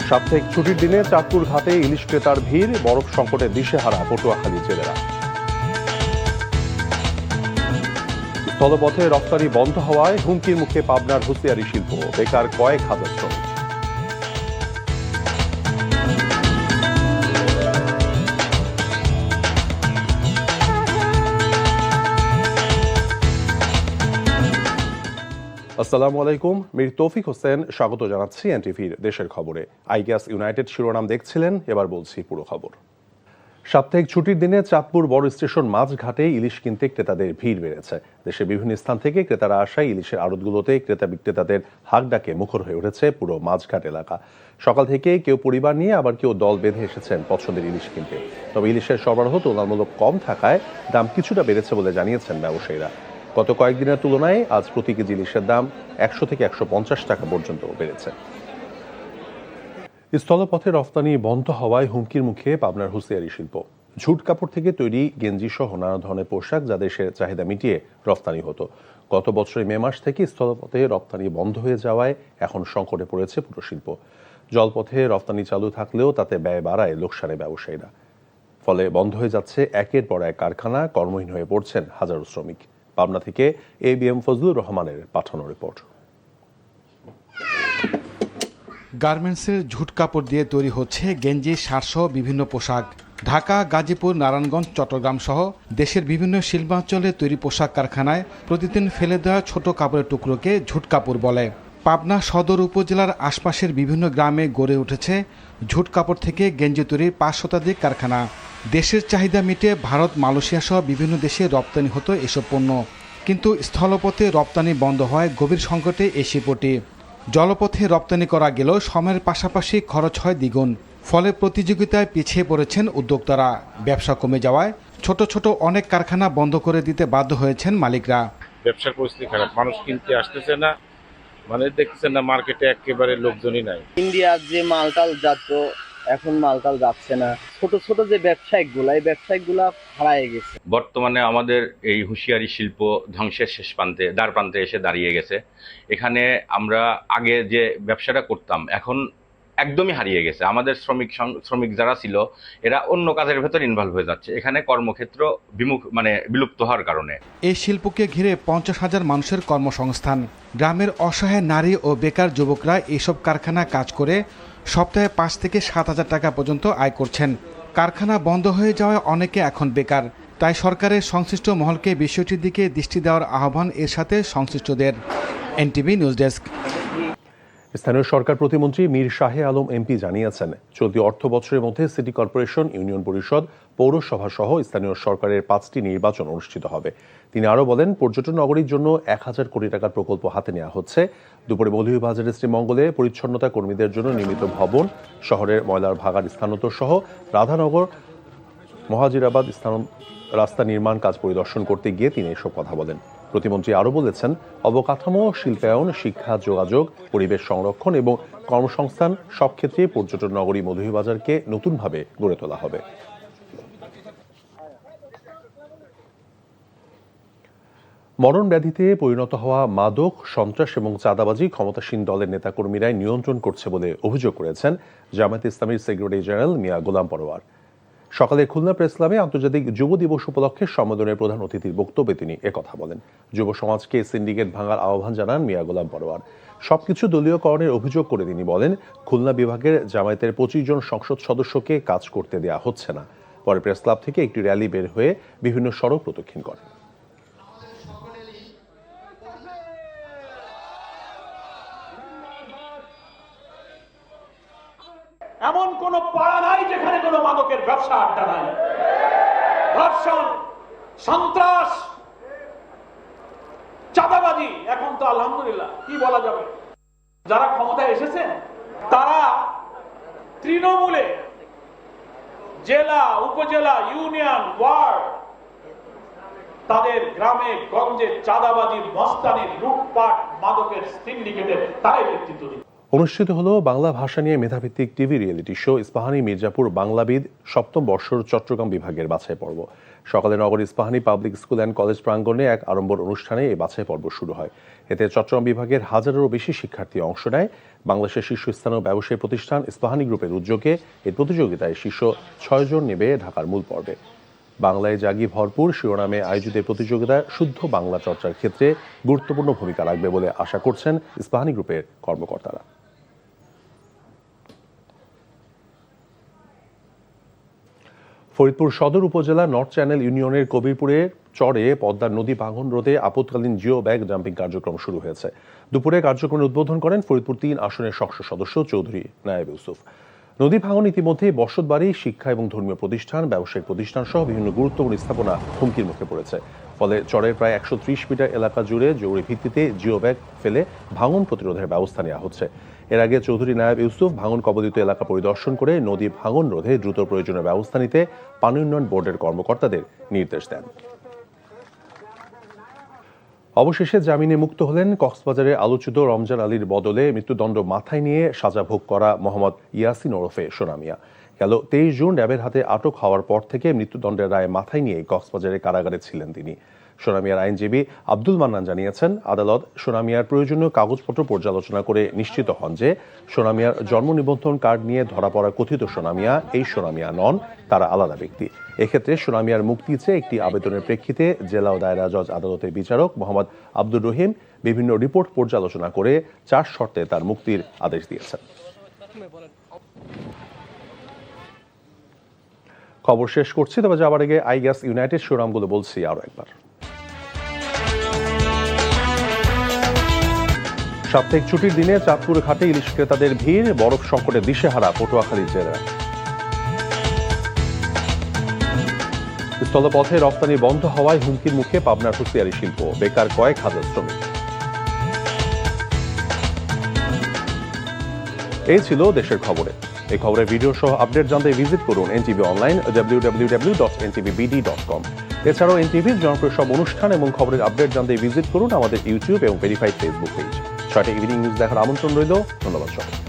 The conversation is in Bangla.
সাপ্তাহিক ছুটির দিনে চাঁদপুর ঘাটে ইলিশ ক্রেতার ভিড়, বরফ সংকটে দিশেহারা পটুয়াখালী জেলেরা। স্থলপথে রপ্তানি বন্ধ হওয়ায় হুমকির মুখে পাবনার হুঁশিয়ারি শিল্প, বেকার কয়েক হাজার শ্রমিক। আসসালামু আলাইকুম, মীর তৌফিক হোসেন স্বাগত জানাচ্ছি এনটিভির দেশের খবরে। আইগ্যাস ইউনাইটেড শিরোনাম দেখছিলেন, এবার বলছি পুরো খবর। সাপ্তাহিক ছুটির দিনে চাঁদপুর বড় স্টেশন মাঝঘাটে ইলিশ কিনতে ক্রেতাদের ভিড় বেড়েছে। দেশের বিভিন্ন স্থান থেকে ক্রেতারা আসায় ইলিশের আড়তগুলোতে ক্রেতা বিক্রেতাদের হাক ডাকে মুখর হয়ে উঠেছে পুরো মাঝঘাট এলাকা। সকাল থেকে কেউ পরিবার নিয়ে, আবার কেউ দল বেঁধে এসেছেন পছন্দের ইলিশ কিনতে। তবে ইলিশের সরবরাহ তুলনামূলক কম থাকায় দাম কিছুটা বেড়েছে বলে জানিয়েছেন ব্যবসায়ীরা। গত কয়েকদিনের তুলনায় আজ প্রতি কেজি ইলিশের দাম 100 থেকে 150 টাকা পর্যন্ত বেড়েছে। স্থলপথে রফতানি বন্ধ হওয়ায় হুমকির মুখে পাবনার হুঁশিয়ারি শিল্প। ঝুট কাপড় থেকে তৈরি গেঞ্জি সহ নানা ধরনের পোশাক যা দেশের চাহিদা মিটিয়ে রফতানি হতো, গত বছরের মে মাস থেকে স্থলপথে রপ্তানি বন্ধ হয়ে যাওয়ায় এখন সংকটে পড়েছে পুরো শিল্প। জলপথে রফতানি চালু থাকলেও তাতে ব্যয় বাড়ায় লোকসানে ব্যবসায়ীরা। ফলে বন্ধ হয়ে যাচ্ছে একের পর এক কারখানা, কর্মহীন হয়ে পড়ছেন হাজারো শ্রমিক। পাবনা থেকে ABM ফজলুর রহমানের পাঠানো রিপোর্ট। গার্মেন্টসের ঝুট কাপড় দিয়ে তৈরি হচ্ছে গেঞ্জি, শার্টসহ বিভিন্ন পোশাক। ঢাকা, গাজীপুর, নারায়ণগঞ্জ, চট্টগ্রাম সহ দেশের বিভিন্ন শিল্পাঞ্চলে তৈরি পোশাক কারখানায় প্রতিদিন ফেলে দেওয়া ছোট কাপড়ের টুকরোকে ঝুট কাপড় বলে। পাবনা সদর উপজেলার আশপাশের বিভিন্ন গ্রামে গড়ে উঠেছে ঝুট কাপড় থেকে গেঞ্জি তৈরির 5 শতাধিক কারখানা। দেশের চাহিদা মিটিয়ে ভারত, মালয়েশিয়া সহ বিভিন্ন দেশে রপ্তানি হতো এসব পণ্য, কিন্তু স্থলপথে রপ্তানি বন্ধ হয় গভীর সংকটে এই শিল্পটি। জলপথে রপ্তানি করা গেলেও সময়ের পাশাপাশি খরচ হয় দ্বিগুণ, ফলে প্রতিযোগিতায় পিছিয়ে পড়েছেন উদ্যোক্তারা। ব্যবসা কমে যাওয়ায় ছোট ছোট অনেক কারখানা বন্ধ করে দিতে বাধ্য হয়েছেন মালিকরা। ব্যবসার পরিস্থিতি খারাপ, মানুষ কিনতে আসতেছে না, মানে দেখতেছেন না মার্কেটে একেবারে লোকজনই নাই। ইন্ডিয়ার যে মালটাল যাচ্ছ, এখন মালটাল যাচ্ছে না। ছোট ছোট যে ব্যবসায়িকগুলা, এই ব্যবসায়িকগুলা হারায় গেছে। বর্তমানে আমাদের এই হুঁশিয়ারি শিল্প ধ্বংসের শেষ প্রান্তে, দ্বার প্রান্তে এসে দাঁড়িয়ে গেছে। এখানে আমরা আগে যে ব্যবসাটা করতাম এখন একদমই হারিয়ে গেছে। আমাদের শ্রমিক যারা ছিল এরা অন্য কাজের ভেতর ইনভলভ হয়ে যাচ্ছে, এখানে কর্মক্ষেত্র বিলুপ্ত হওয়ার কারণে। এই শিল্পকে ঘিরে 50,000 মানুষের কর্মসংস্থান। গ্রামের অসহায় নারী ও বেকার যুবকরা এইসব কারখানা কাজ করে সপ্তাহে 5 থেকে 7,000 টাকা পর্যন্ত আয় করছেন। কারখানা বন্ধ হয়ে যাওয়ায় অনেকে এখন বেকার, তাই সরকারের সংশ্লিষ্ট মহলকে বিষয়টির দিকে দৃষ্টি দেওয়ার আহ্বান এর সাথে সংশ্লিষ্টদের। NTV news desk. স্থানীয় সরকার প্রতিমন্ত্রী মীর শাহে আলম MP জানিয়েছেন, চলতি অর্থ বছরের মধ্যে সিটি কর্পোরেশন, ইউনিয়ন পরিষদ, পৌরসভা সহ স্থানীয় সরকারের 5টি নির্বাচন অনুষ্ঠিত হবে। তিনি আরও বলেন, পর্যটন নগরীর জন্য 1000 কোটি টাকার প্রকল্প হাতে নেওয়া হচ্ছে। দুপুরে মৌলভীবাজারের শ্রীমঙ্গলে পরিচ্ছন্নতা কর্মীদের জন্য নির্মিত ভবন, শহরের ময়লার ভাগার স্থানান্তর সহ রাধানগর, মহাজিরাবাদ রাস্তা নির্মাণ কাজ পরিদর্শন করতে গিয়ে তিনি এসব কথা বলেন। প্রতিমন্ত্রী আরও বলেছেন, অবকাঠামো, শিল্পায়ন, শিক্ষা, যোগাযোগ, পরিবেশ সংরক্ষণ এবং কর্মসংস্থান সব ক্ষেত্রে পর্যটন নগরী মৌলভীবাজারকে নতুনভাবে গড়ে তোলা হবে। মরণ ব্যাধিতে পরিণত হওয়া মাদক, সন্ত্রাস এবং চাঁদাবাজি ক্ষমতাসীন দলের নেতাকর্মীরাই নিয়ন্ত্রণ করছে বলে অভিযোগ করেছেন জামায়াতে ইসলামীর সেক্রেটারি জেনারেল মিয়া গোলাম পরোয়ার। সকালে খুলনা প্রেস ক্লাবে আন্তর্জাতিক যুব দিবস উপলক্ষে সম্মেলনের প্রধান অতিথির বক্তব্যে তিনি একথা বলেন। যুব সমাজকে সিন্ডিকেট ভাঙার আহ্বান জানান মিয়া গোলাম পরোয়ার। সবকিছু দলীয়করণের অভিযোগ করে তিনি বলেন, খুলনা বিভাগের জামায়াতের 25 জন সংসদ সদস্যকে কাজ করতে দেয়া হচ্ছে না। পরে প্রেস ক্লাব থেকে একটি র্যালি বের হয়ে বিভিন্ন সড়ক প্রদক্ষিণ করেন। এমন কোন পাড়া নাই যেখানে কোনো মাদকের ব্যবসা আড্ডা নাই। ধর্ষণ, সন্ত্রাস, চাঁদাবাজি, এখন তো আলহামদুলিল্লাহ কি বলা যাবে, যারা ক্ষমতায় এসেছেন তারা তৃণমূলে জেলা, উপজেলা, ইউনিয়ন, ওয়ার্ড, তাদের গ্রামে গঞ্জে চাঁদাবাজি, মস্তানি, লুটপাট, মাদকের সিন্ডিকেটের তারাই নেতৃত্ব দিচ্ছে। অনুষ্ঠিত হলো বাংলা ভাষা নিয়ে মেধাভিত্তিক TV reality show Ispahani Mirzapur Banglabid সপ্তম বর্ষর চট্টগ্রাম বিভাগের বাছাই পর্ব। সকালে নগর Ispahani public school and college প্রাঙ্গণে এক আড়ম্বর অনুষ্ঠানে এই বাছাই পর্ব শুরু হয়। এতে চট্টগ্রাম বিভাগের হাজারেরও বেশি শিক্ষার্থী অংশ নেয়। বাংলাদেশের শীর্ষস্থানীয় ব্যবসায়ী প্রতিষ্ঠান ইস্পাহানি গ্রুপের উদ্যোগে এই প্রতিযোগিতায় শীর্ষ 6 জন নেবে ঢাকার মূল পর্বে। বাংলায় জাগি ভরপুর শিরোনামে আয়োজিত প্রতিযোগিতা শুদ্ধ বাংলা চর্চার ক্ষেত্রে গুরুত্বপূর্ণ ভূমিকা রাখবে বলে আশা করছেন ইস্পাহানি গ্রুপের কর্মকর্তারা। ফরিদপুর সদর উপজেলা নর্থ চ্যানেল ইউনিয়নের কবিরপুরের চরে পদ্মার নদী ভাঙন রোধে আপৎকালীন জিও ব্যাগ ডাম্পিং কার্যক্রম শুরু হয়েছে। দুপুরে কার্যক্রমের উদ্বোধন করেন ফরিদপুর 3 আসনের সংসদ সদস্য চৌধুরী নায়েব ইউসুফ। নদী ভাঙন ইতিমধ্যে বসতবাড়ি, শিক্ষা এবং ধর্মীয় প্রতিষ্ঠান, ব্যবসায়িক প্রতিষ্ঠান সহ বিভিন্ন গুরুত্বপূর্ণ স্থাপনা হুমকির মুখে পড়েছে। ফলে চরের প্রায় 130 মিটার এলাকা জুড়ে জরুরি ভিত্তিতে জিও ব্যাগ ফেলে ভাঙন প্রতিরোধের ব্যবস্থা নেওয়া হচ্ছে। এর আগে চৌধুরী নায়েব ইউসুফ ভাঙন কবলিত এলাকা পরিদর্শন করে নদী ভাঙন রোধে দ্রুত প্রয়োজনীয় ব্যবস্থা নিতে পানি উন্নয়ন বোর্ডের কর্মকর্তাদের নির্দেশ দেন। অবশেষে জামিনে মুক্ত হলেন কক্সবাজারে আলোচিত রমজান আলীর বদলে মৃত্যুদণ্ড মাথায় নিয়ে সাজা ভোগ করা মোহাম্মদ ইয়াসিন ওরফে সোনা মিয়া। গেল 23 জুন র্যাবের হাতে আটক হওয়ার পর থেকে মৃত্যুদণ্ডের রায় মাথায় নিয়ে কক্সবাজারের কারাগারে ছিলেন তিনি। সোনা মিয়ার আইনজীবী আব্দুল মান্নান জানিয়েছেন, আদালত সোনা মিয়ার প্রয়োজনীয় কাগজপত্র পর্যালোচনা করে নিশ্চিত হন যে সোনা মিয়ার জন্ম নিবন্ধন কার্ড নিয়ে ধরা পড়া কথিত সোনা মিয়া এই সোনা মিয়া নন, তারা আলাদা ব্যক্তি। এক্ষেত্রে সোনা মিয়ার মুক্তি চেয়ে একটি আবেদনের প্রেক্ষিতে জেলা ও দায়রা জজ আদালতের বিচারক মোহাম্মদ আব্দুর রহিম বিভিন্ন রিপোর্ট পর্যালোচনা করে 4 শর্তে তার মুক্তির আদেশ দিয়েছেন। খবর শেষ করছি, তবে যাবার আগে আইগ্যাস ইউনাইটেড শিরোনামগুলো বলছি আরো একবার। সাপ্তাহিক ছুটির দিনে চাঁদপুর ঘাটে ইলিশ ক্রেতাদের ভিড়, বরফ সংকটে দিশেহারা পটুয়াখালীর জেলেরা। স্থলপথে রপ্তানি বন্ধ হওয়ায় হুমকির মুখে পাবনার হুঁশিয়ারি শিল্প, বেকার কয়েক হাজার শ্রমিক। এই ছিল দেশের খবরে। এই খবরের ভিডিও সহ আপডেট জানতে ভিজিট করুন এনটিভি অনলাইন www.ntv.bd.com। এছাড়াও এনটিভির জনপ্রিয় সব অনুষ্ঠান এবং খবরের আপডেট জানতে ভিজিট করুন আমাদের ইউটিউব এবং ভেরিফাইড ফেসবুক পেজ। 6টা ইভিনিং নিউজ দেখার আমন্ত্রণ রইল। ধন্যবাদ সবাই।